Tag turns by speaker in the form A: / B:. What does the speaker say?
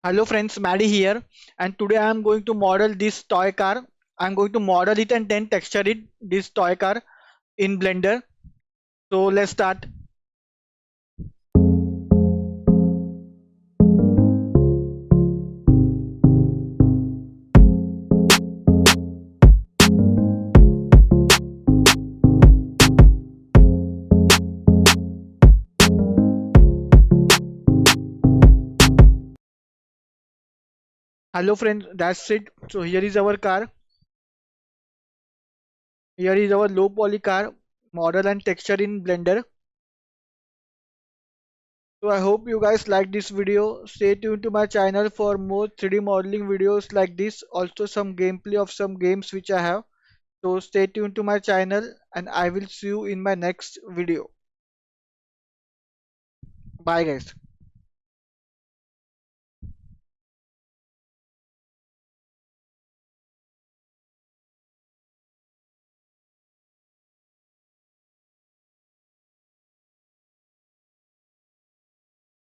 A: Hello friends, Maddie here, and today I am going to model this toy car. I am going to model it and then texture it this toy car in Blender. So let's start. Hello friends, that's it. So here is our car. Here is our low poly car model and texture in Blender. So I hope you guys like this video. Stay tuned to my channel for more 3D modeling videos like this. Also some gameplay of some games which I have. So stay tuned to my channel and I will see you in my next video. Bye guys.